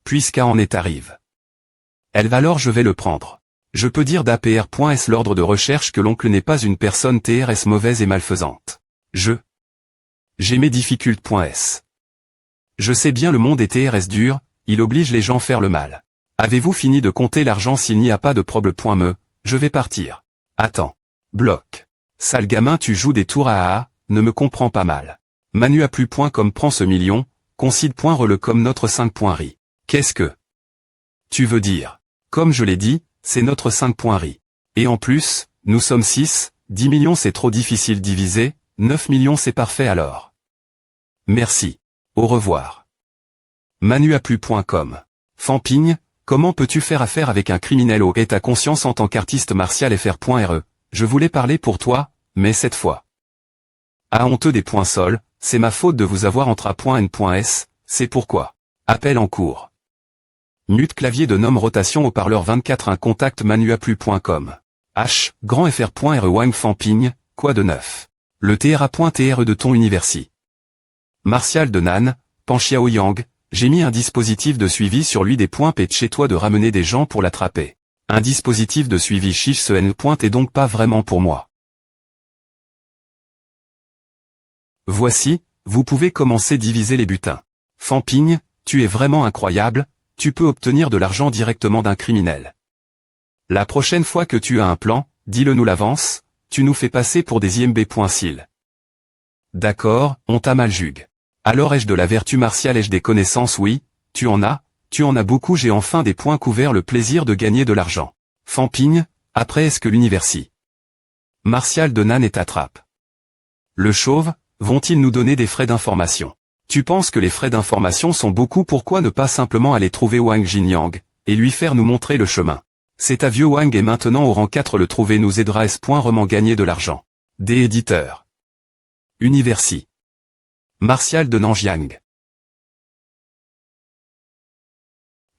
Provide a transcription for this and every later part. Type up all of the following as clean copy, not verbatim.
puisqu'A en est arrive. Elle va alors je vais le prendre. Je peux dire d'APR.S l'ordre de recherche que l'oncle n'est pas une personne TRS mauvaise et malfaisante. J'ai mes difficultés.S. Je sais bien le monde est TRS dur, il oblige les gens à faire le mal. Avez-vous fini de compter l'argent s'il n'y a pas de problème. Je vais partir. Attends. Bloc. Sale gamin tu joues des tours à AA, ne me comprends pas mal. Manu a plus point comme prend ce million, concide.rele comme notre 5.ri. Qu'est-ce que tu veux dire? Comme je l'ai dit, c'est notre 5.ri. Et en plus, nous sommes 6, 10 millions c'est trop difficile diviser, 9 millions c'est parfait alors. Merci. Au revoir. Manuaplu.com. Fampigne, comment peux-tu faire affaire avec un criminel au et ta conscience en tant qu'artiste martial fr.re? Je voulais parler pour toi, mais cette fois. Ah honteux des points sol, c'est ma faute de vous avoir entre A.N.S, c'est pourquoi. Appel en cours. Mute clavier de nom rotation haut-parleur 24 un contact manuaplu.com. H, grand fr.re Wang Fampigne, quoi de neuf? Le TRA.TRE de ton universi. Martial de Nan, Panxiao Yang, j'ai mis un dispositif de suivi sur lui des points et chez toi de ramener des gens pour l'attraper. Un dispositif de suivi chiche ce N point est donc pas vraiment pour moi. Voici, vous pouvez commencer diviser les butins. Fampigne, tu es vraiment incroyable, tu peux obtenir de l'argent directement d'un criminel. La prochaine fois que tu as un plan, dis-le nous l'avance, tu nous fais passer pour des IMB.sil. D'accord, on t'a mal jugue. Alors ai-je de la vertu martiale, ai-je des connaissances? Oui, tu en as beaucoup, j'ai enfin des points couverts, le plaisir de gagner de l'argent. Fampigne, après est-ce que l'universi Martial de Nan est attrape. Le chauve, vont-ils nous donner des frais d'information? Tu penses que les frais d'information sont beaucoup, pourquoi ne pas simplement aller trouver Wang Jinyang, et lui faire nous montrer le chemin? C'est à vieux Wang et maintenant au rang 4 le trouver nous aidera S.Roman gagner de l'argent. Des éditeurs. Universi. Martial de Nanjiang.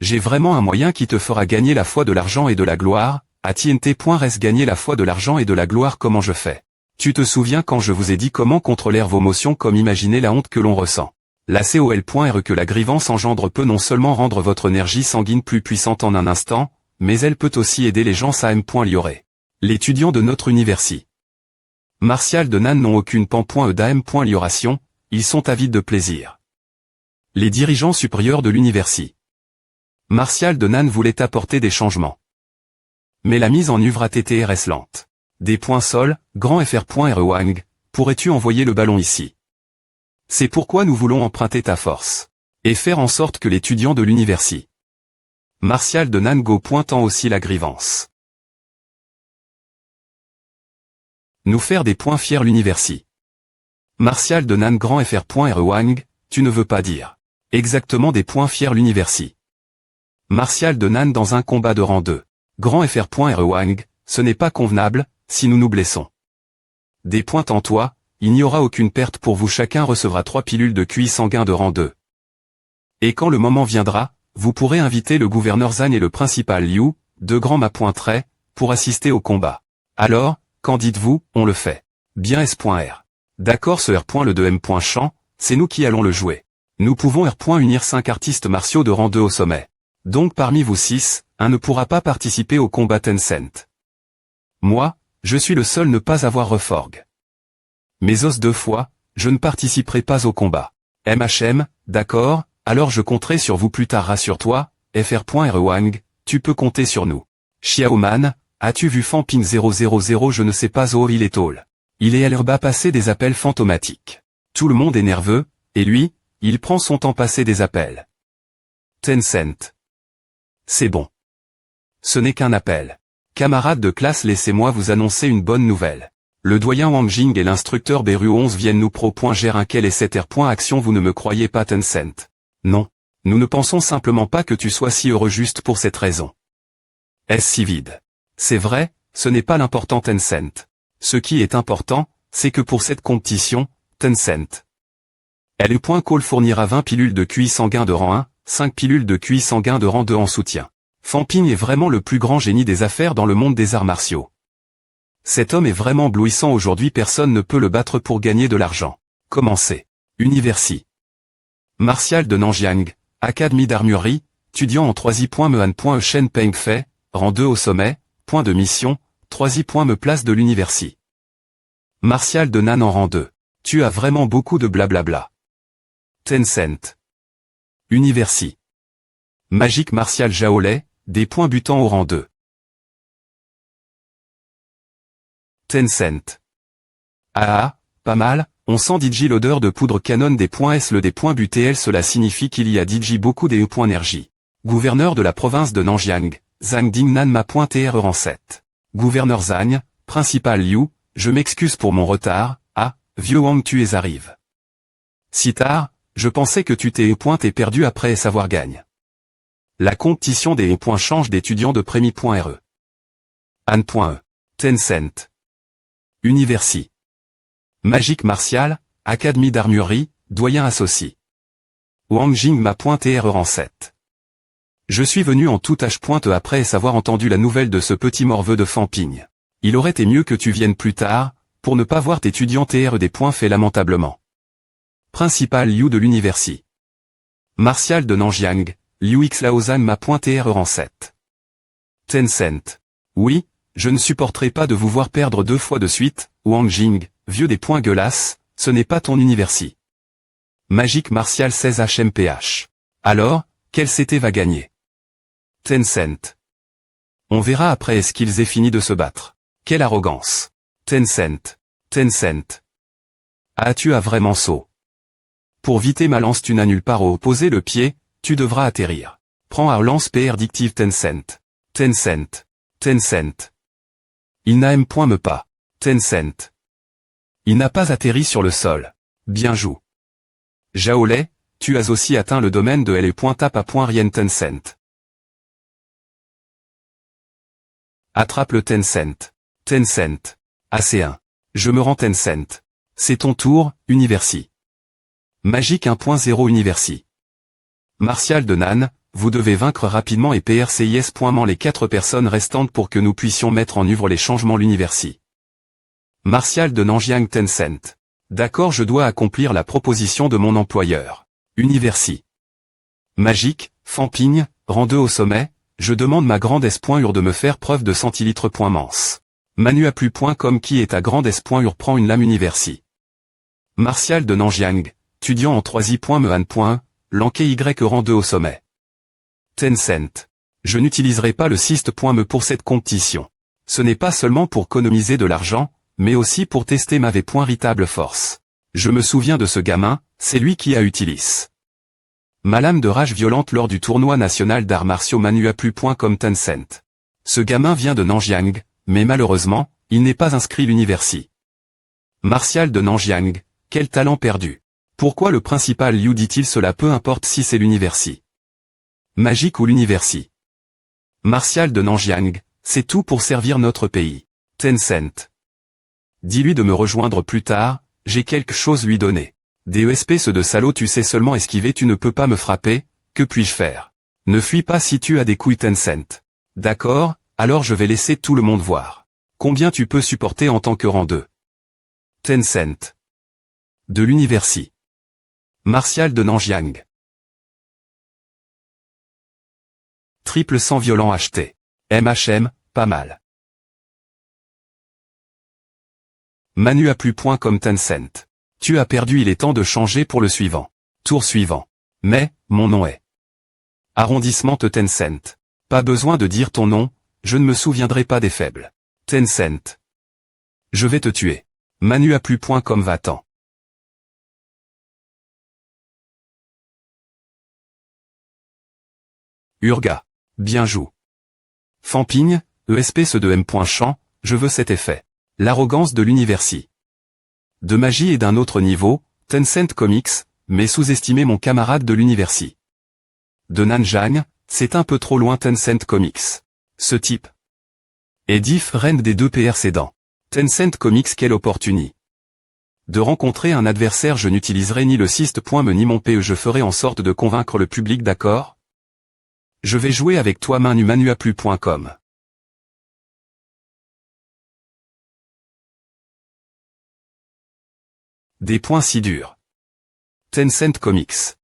J'ai vraiment un moyen qui te fera gagner la foi de l'argent et de la gloire, à TNT.res gagner la foi de l'argent et de la gloire comment je fais. Tu te souviens quand je vous ai dit comment contrôler vos motions comme imaginer la honte que l'on ressent. La COL.re que la grievance engendre peut non seulement rendre votre énergie sanguine plus puissante en un instant, mais elle peut aussi aider les gens à M.Lioré. L'étudiant de notre universi. Martial de Nan n'ont aucune pan.e d'AM.lioration, ils sont avides de plaisir. Les dirigeants supérieurs de l'universi. Martial de Nan voulait apporter des changements. Mais la mise en œuvre a été lente. Des points sol, grand fr.re Wang, pourrais-tu envoyer le ballon ici? C'est pourquoi nous voulons emprunter ta force. Et faire en sorte que l'étudiant de l'universi. Martial de Nan go pointant aussi la grievance. Nous faire des points fiers l'universi. Martial de Nan grand fr.re Wang, tu ne veux pas dire. Exactement des points fiers l'universi. Martial de Nan dans un combat de rang 2. Grand fr.re Wang, ce n'est pas convenable, si nous nous blessons. Des points en toi, il n'y aura aucune perte pour vous, chacun recevra 3 pilules de QI sanguin de rang 2. Et quand le moment viendra, vous pourrez inviter le gouverneur Zhang et le principal Liu, deux grands ma.trait, pour assister au combat. Alors, qu'en dites-vous, on le fait. Bien S.R. D'accord ce R. le 2M.champ, c'est nous qui allons le jouer. Nous pouvons R. unir 5 artistes martiaux de rang 2 au sommet. Donc parmi vous 6, un ne pourra pas participer au combat Tencent. Moi, je suis le seul ne pas avoir reforg. Mes os 2 fois, je ne participerai pas au combat. MHM, d'accord, alors je compterai sur vous plus tard, rassure-toi, fr.re Wang, tu peux compter sur nous. Xiaoman, as-tu vu Famping 000, je ne sais pas où il est tôle. Il est à l'herba passer des appels fantomatiques. Tout le monde est nerveux, et lui, il prend son temps passer des appels. Tencent. C'est bon. Ce n'est qu'un appel. Camarades de classe, laissez-moi vous annoncer une bonne nouvelle. Le doyen Wang Jing et l'instructeur Beru 11 viennent nous pro.gérer un quel et 7R. Action, vous ne me croyez pas Tencent? Non. Nous ne pensons simplement pas que tu sois si heureux juste pour cette raison. Est-ce si vide? C'est vrai, ce n'est pas l'important Tencent. Ce qui est important, c'est que pour cette compétition, Tencent. L.Call fournira 20 pilules de QI sanguin de rang 1, 5 pilules de QI sanguin de rang 2 en soutien. Famping est vraiment le plus grand génie des affaires dans le monde des arts martiaux. Cet homme est vraiment éblouissant aujourd'hui, personne ne peut le battre pour gagner de l'argent. Commencez. Universi. Martial de Nanjiang, Académie d'armurerie, Tudiant en 3i.mean.e Shen Peng Fei, rang 2 au sommet, point de mission, 3i. Me place de l'universi. Martial de Nan en rang 2. Tu as vraiment beaucoup de blablabla. Tencent. Universi. Magique Martial Jaolais, des points butants au rang 2. Tencent. Ah, pas mal, on sent DJ l'odeur de poudre canon des points S le des points BTL cela signifie qu'il y a DJ beaucoup des E.énergie. Gouverneur de la province de Nanjiang, Zhang Dingnan m'a pointé rang 7. Gouverneur Zhang, principal Liu, je m'excuse pour mon retard, vieux Wang tu es arrive. Si tard, je pensais que tu t'es et perdu après savoir gagne. La compétition des points change d'étudiants de Prémi.re. An.e. Tencent. Universi. Magique Martial, Académie d'armurerie, doyen associé. Wang Jing m'a pointé rang 7. Je suis venu en tout H. Après savoir entendu la nouvelle de ce petit morveux de Fampigne. Il aurait été mieux que tu viennes plus tard, pour ne pas voir t'étudiant des points fait lamentablement. Principal Liu de l'universi. Martial de Nanjiang, Liu X Laozan m'a pointé rang 7. Tencent. Oui, je ne supporterai pas de vous voir perdre 2 fois de suite, Wang Jing, vieux des points gueulasses, ce n'est pas ton universi. Magique Martial 16 HMPH. Alors, quel CT va gagner? Tencent. On verra après est-ce qu'ils aient fini de se battre. Quelle arrogance. Tencent. Tencent. Ah tu as vraiment saut. Pour viter ma lance tu n'as nulle part où poser le pied, tu devras atterrir. Prends à lance PR dictive Tencent. Tencent. Tencent. Il n'a me pas. Tencent. Il n'a pas atterri sur le sol. Bien joué. Jaolais, tu as aussi atteint le domaine de L.Tape.Rien Tencent. Attrape le Tencent. Tencent. AC1. Je me rends Tencent. C'est ton tour, Universi. Magique 1.0 Universi. Martial de Nan, vous devez vaincre rapidement et PRCIS. Les 4 personnes restantes pour que nous puissions mettre en œuvre les changements l'Universi. Martial de Nanjiang Tencent. D'accord je dois accomplir la proposition de mon employeur. Universi. Magique, Fampigne, rang 2 au sommet, je demande ma grande S.Ur de me faire preuve de centilitre. Mance. Manu à plus. Comme qui est à grande S.Ur prend une lame Universi. Martial de Nanjiang, étudiant en 3i.mean.e, Lanquet Y rang 2 au sommet. Tencent. Je n'utiliserai pas le syst.me pour cette compétition. Ce n'est pas seulement pour économiser de l'argent, mais aussi pour tester ma véritable force. Je me souviens de ce gamin, c'est lui qui a utilisé ma lame de rage violente lors du tournoi national d'arts martiaux Manu à plus. Comme Tencent. Ce gamin vient de Nanjiang, mais malheureusement, il n'est pas inscrit l'Universi. Martial de Nanjiang, quel talent perdu. Pourquoi le principal Liu dit-il cela peu importe si c'est l'Universi. Magique ou l'Universi. Martial de Nanjiang, c'est tout pour servir notre pays. Tencent. Dis-lui de me rejoindre plus tard, j'ai quelque chose lui donner. DESP ce de salaud tu sais seulement esquiver tu ne peux pas me frapper, que puis-je faire? Ne fuis pas si tu as des couilles Tencent. D'accord, alors je vais laisser tout le monde voir. Combien tu peux supporter en tant que rang 2? Tencent. De l'Universi. Martial de Nanjiang. Triple sans violent acheté. MHM, pas mal. Manu à plus. Comme Tencent. Tu as perdu il est temps de changer pour le suivant. Tour suivant. Mais, mon nom est. Arrondissement de Tencent. Pas besoin de dire ton nom, je ne me souviendrai pas des faibles. Tencent. Je vais te tuer. Manu à plus. Comme va-t'en. Urga. Bien joué. Fampigne, ESP ce de M.Champ, je veux cet effet. L'arrogance de l'Universi. De magie et d'un autre niveau, Tencent Comics, mais sous-estimez mon camarade de l'Universi. De Nanjiang, c'est un peu trop loin Tencent Comics. Ce type est différent des 2 précédents. Tencent Comics quelle opportunité de rencontrer un adversaire je n'utiliserai ni le syst.me ni mon PE je ferai en sorte de convaincre le public d'accord? Je vais jouer avec toi Manu à plus.com. Des points si durs. Tencent Comics.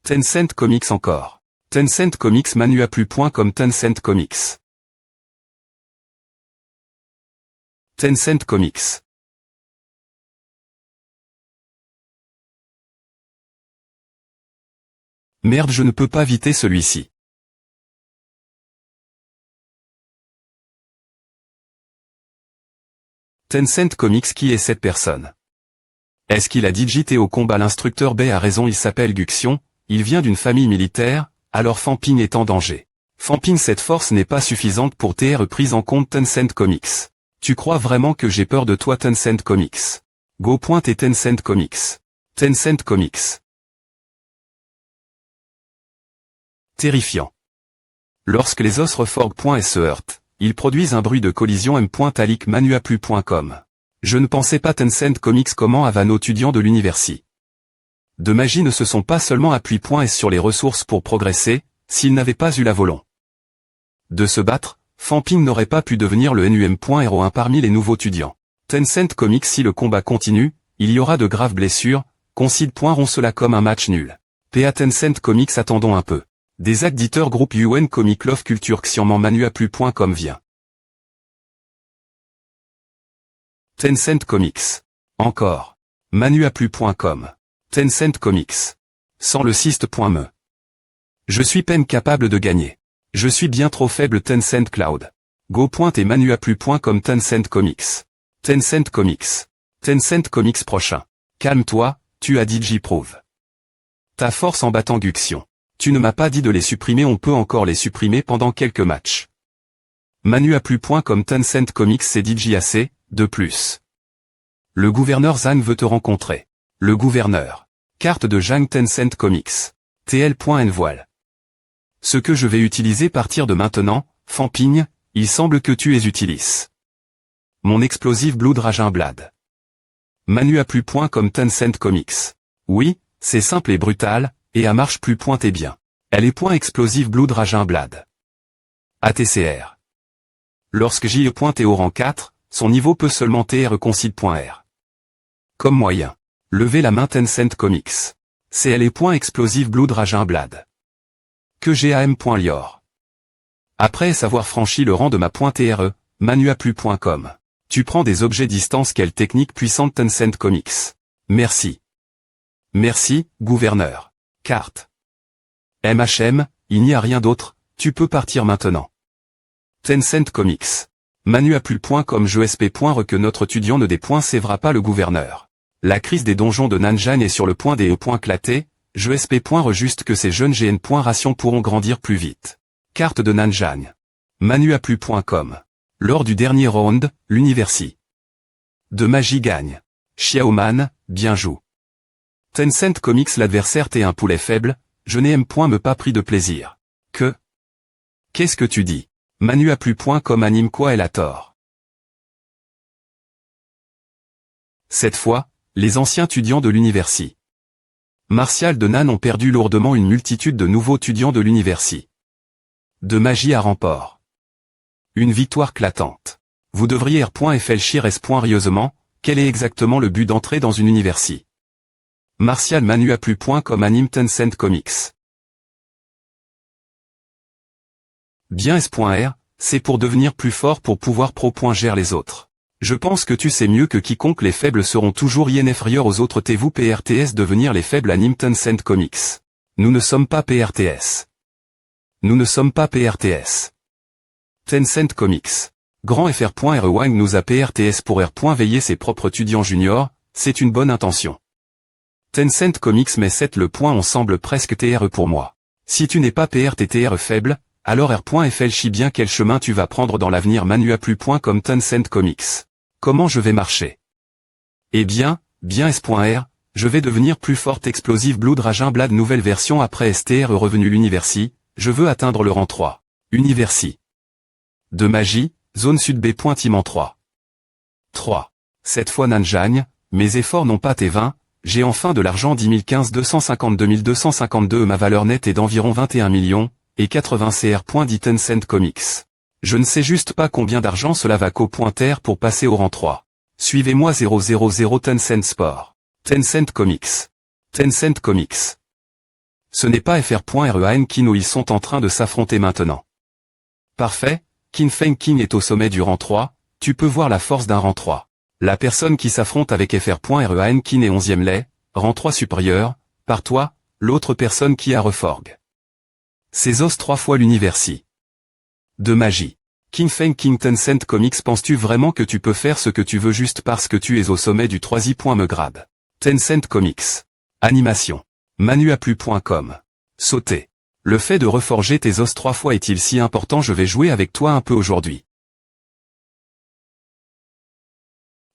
Tencent Comics encore. Tencent Comics Manu à plus point comme Tencent Comics. Tencent Comics. Merde, je ne peux pas viter celui-ci. Tencent Comics, qui est cette personne? Est-ce qu'il a digité au combat? L'instructeur B a raison, il s'appelle Guxion, il vient d'une famille militaire, alors Fanping est en danger. Fanping, cette force n'est pas suffisante pour TR prise en compte Tencent Comics. Tu crois vraiment que j'ai peur de toi Tencent Comics? Go pointe et Tencent Comics. Tencent Comics. Terrifiant. Lorsque les os reforgent et se heurtent, ils produisent un bruit de collision m.talic.manuaplu.com. Je ne pensais pas Tencent Comics comment à nos étudiants de l'université. De magie ne se sont pas seulement appuyés sur les ressources pour progresser, s'ils n'avaient pas eu la volonté de se battre, Fanping n'aurait pas pu devenir le NUM.01 parmi les nouveaux étudiants. Tencent Comics, si le combat continue, il y aura de graves blessures, considéreront cela comme un match nul. PA Tencent Comics, attendons un peu. Des éditeurs groupe UN Comic Love Culture Xianman manuaplu.com vient. Tencent Comics. Encore. manuaplu.com. Tencent Comics. Sans le siste.me. Je suis peine capable de gagner. Je suis bien trop faible Tencent Cloud. Go pointe et manuaplu.com Tencent Comics. Tencent Comics. Tencent Comics prochain. Calme-toi, tu as dit j'y prouve. Ta force en battant Guxion. Tu ne m'as pas dit de les supprimer, on peut encore les supprimer pendant quelques matchs. manuaplu.com Tencent Comics c'est DJAC, de plus. Le gouverneur Zhang veut te rencontrer. Le gouverneur. Carte de Zhang Tencent Comics. TL.N voile. Ce que je vais utiliser partir de maintenant, Fanping, il semble que tu es utilises. Mon explosive Blood Raging Blade. manuaplu.com Tencent Comics. Oui, c'est simple et brutal, et à marche plus pointée bien. Elle est point explosive Blood Raging Blade. ATCR. Lorsque j'y pointé au rang 4, son niveau peut seulement TR-concile.R. Comme moyen. Levez la main Tencent Comics. CL est point explosive Blood Raging Blade. Que GAM.lior. Après avoir franchi le rang de ma .TRE, manuaplu.com. Tu prends des objets distance, quelle technique puissante Tencent Comics. Merci. Merci, gouverneur. Carte. MHM, il n'y a rien d'autre, tu peux partir maintenant. Tencent Comics. manuaplu.com JESP.re que notre étudiant ne dépointsèvera pas le gouverneur. La crise des donjons de Nanjang est sur le point d'éclater, JESP.re juste que ces jeunes GN.rations pourront grandir plus vite. Carte de Nanjang. manuaplu.com. Lors du dernier round, l'université de magie gagne. Xiaoman, bien joué. Tencent Comics l'adversaire t'es un poulet faible, je n'ai me pas pris de plaisir. Que? Qu'est-ce que tu dis? manuaplu.com anime quoi elle a tort. Cette fois, les anciens étudiants de l'université Martial de Nan ont perdu lourdement une multitude de nouveaux étudiants de l'université de magie à remport. Une victoire clatante. Vous devriez réfléchir rieusement, quel est exactement le but d'entrer dans une université? Martial manuaplu.com anime Tencent Comics. Bien S.R, c'est pour devenir plus fort pour pouvoir gérer les autres. Je pense que tu sais mieux que quiconque les faibles seront toujours inférieurs aux autres. T'es-vous PRTS devenir les faibles anime Tencent Comics. Nous ne sommes pas PRTS. Nous ne sommes pas PRTS. Tencent Comics. Grand FR.R Wang nous a PRTS pour R. Veiller ses propres étudiants juniors, c'est une bonne intention. Tencent Comics mais 7 le point on semble presque TRE pour moi. Si tu n'es pas PRTTR faible, alors R.FL bien quel chemin tu vas prendre dans l'avenir manuaplu.com Tencent Comics. Comment je vais marcher? Eh bien, bien S.R, je vais devenir plus forte explosive Blood Raging Blade nouvelle version après STR revenu l'université, je veux atteindre le rang 3. Université de magie, zone sud B.Iman 3. 3. Cette fois Nanjang, mes efforts n'ont pas été vains, j'ai enfin de l'argent 10 015 252 252 ma valeur nette est d'environ 21 millions, et 80 CR. Dit Tencent Comics. Je ne sais juste pas combien d'argent cela va qu'au.R pour passer au rang 3. Suivez-moi 000 Tencent Sport. Tencent Comics. Tencent Comics. Ce n'est pas FR.REAN Kin où ils sont en train de s'affronter maintenant. Parfait, Qin Feng Qin est au sommet du rang 3, tu peux voir la force d'un rang 3. La personne qui s'affronte avec FR.REAN Kin est 11e lait, rang 3 supérieur, par toi, l'autre personne qui a Reforg. Ses os 3 fois l'universi. De magie. Qin Feng Qin Tencent Comics, penses-tu vraiment que tu peux faire ce que tu veux juste parce que tu es au sommet du 3i. Me grade. Tencent Comics. Animation. Manuaplu.com. Sauter. Le fait de reforger tes os 3 fois est-il si important? Je vais jouer avec toi un peu aujourd'hui.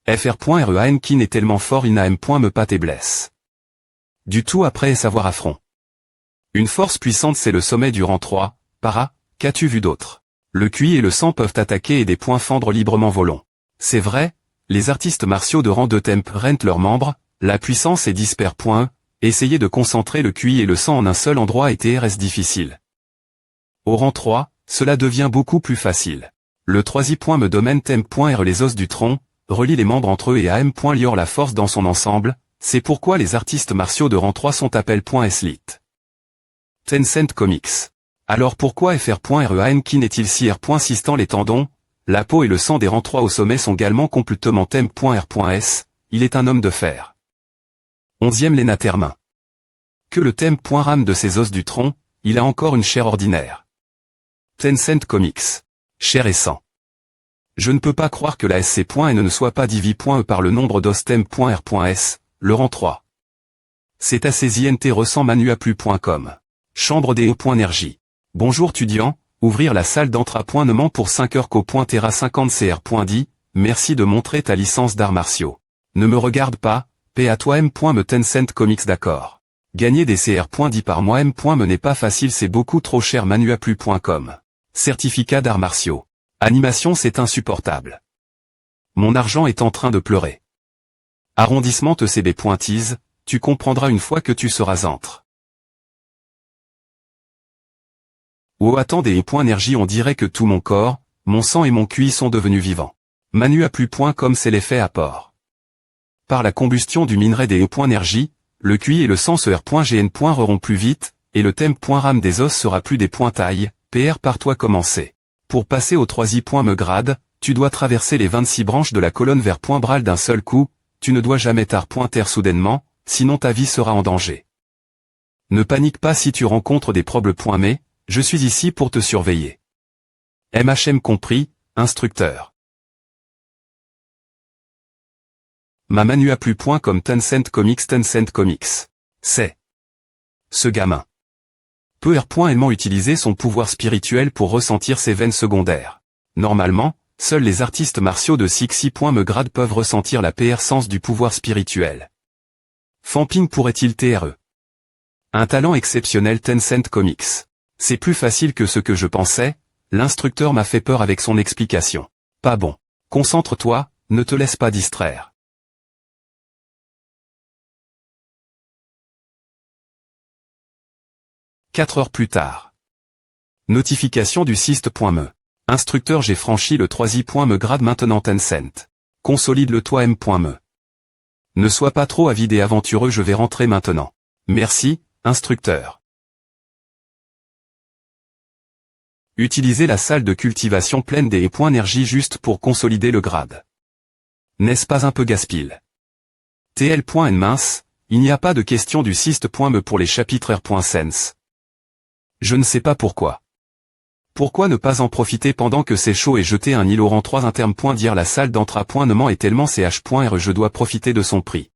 FR.REAN Kin est tellement fort, il n'a me pas tes blesses. Du tout après savoir à front. Une force puissante, c'est le sommet du rang 3, para, qu'as-tu vu d'autre? Le QI et le sang peuvent attaquer et des points fendre librement volons. C'est vrai, les artistes martiaux de rang 2 temp rentent leurs membres, la puissance est disper. Essayer de concentrer le QI et le sang en un seul endroit est difficile. Au rang 3, cela devient beaucoup plus facile. Le 3i. Me domaine temp.r les os du tronc, relie les membres entre eux et am.lior la force dans son ensemble, c'est pourquoi les artistes martiaux de rang 3 sont appelés.slit. Tencent Comics. Alors pourquoi FR.REAN Kin est-il si R.sistant? Les tendons, la peau et le sang des rangs 3 au sommet sont également complètement temp.R.s, il est un homme de fer. 11e Lénatermain. Que le temp.ram de ses os du tronc, il a encore une chair ordinaire. Tencent Comics. Chair et sang. Je ne peux pas croire que la SC.N ne soit pas divi.E par le nombre d'os temp.R.s, le rang 3. C'est assez INT ressent manuaplu.com. Chambre des E.Énergie. Bonjour étudiant, ouvrir la salle d'entraînement pour 5 heures co.terra 50 cr.dit, merci de montrer ta licence d'arts martiaux. Ne me regarde pas, paix à toi me Tencent Comics d'accord. Gagner des cr.10 par mois me n'est pas facile, c'est beaucoup trop cher manuaplu.com. Certificat d'arts martiaux. Animation, c'est insupportable. Mon argent est en train de pleurer. Arrondissement TCB pointise, tu comprendras une fois que tu seras entre. Oh attendez E.Énergie, on dirait que tout mon corps, mon sang et mon QI sont devenus vivants. Manuaplu.com, c'est l'effet apport. Par la combustion du minerai des E.Énergie, le QI et le sang se R.GN.reront plus vite, et le temp.ram des os sera plus des pointailles, PR par toi commencer. Pour passer au 3i. Me grade, tu dois traverser les 26 branches de la colonne vers .bral d'un seul coup, tu ne dois jamais t'arr.ter soudainement, sinon ta vie sera en danger. Ne panique pas si tu rencontres des problèmes. Mais, je suis ici pour te surveiller. MHM compris, instructeur. Ma manuaplu.com Tencent Comics. C'est. Ce gamin. Peut R.aisément utiliser son pouvoir spirituel pour ressentir ses veines secondaires. Normalement, seuls les artistes martiaux de 6i. Me grade peuvent ressentir la PR sens du pouvoir spirituel. Famping pourrait-il TRE? Un talent exceptionnel Tencent Comics. C'est plus facile que ce que je pensais, l'instructeur m'a fait peur avec son explication. Pas bon. Concentre-toi, ne te laisse pas distraire. Quatre heures plus tard. Notification du Sist.me. Instructeur, j'ai franchi le 3i. Me grade maintenant Tencent. Consolide le toi M.me. Ne sois pas trop avide et aventureux, je vais rentrer maintenant. Merci, instructeur. Utilisez la salle de cultivation pleine des E.Énergie juste pour consolider le grade. N'est-ce pas un peu gaspille? TL.N mince, il n'y a pas de question du Sist.me pour les chapitres R.Sense. Je ne sais pas pourquoi. Pourquoi ne pas en profiter pendant que c'est chaud et jeter un îlot rang 3 interne. Dire la salle d'entraînement est tellement ch.r, je dois profiter de son prix.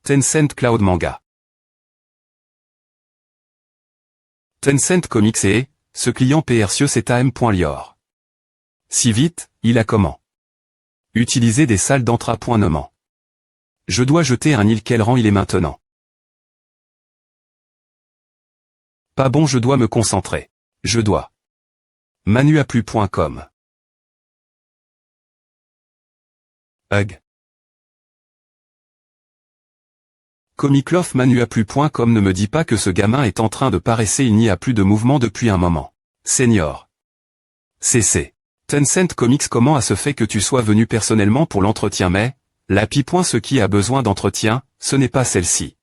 Tencent Cloud Manga. Tencent Comics et, ce client PRCE c'est am.lior. Si vite, il a comment? Utiliser des salles d'entraînement. Je dois jeter un île, quel rang il est maintenant? Pas bon, je dois me concentrer. Je dois. Manuaplu.com. Hug. Comiclof Manuaplu.com ne me dit pas que ce gamin est en train de paresser, il n'y a plus de mouvement depuis un moment. Senior. CC. Tencent Comics, comment a se fait que tu sois venu personnellement pour l'entretien mais, La pie. Ce qui a besoin d'entretien, ce n'est pas celle-ci.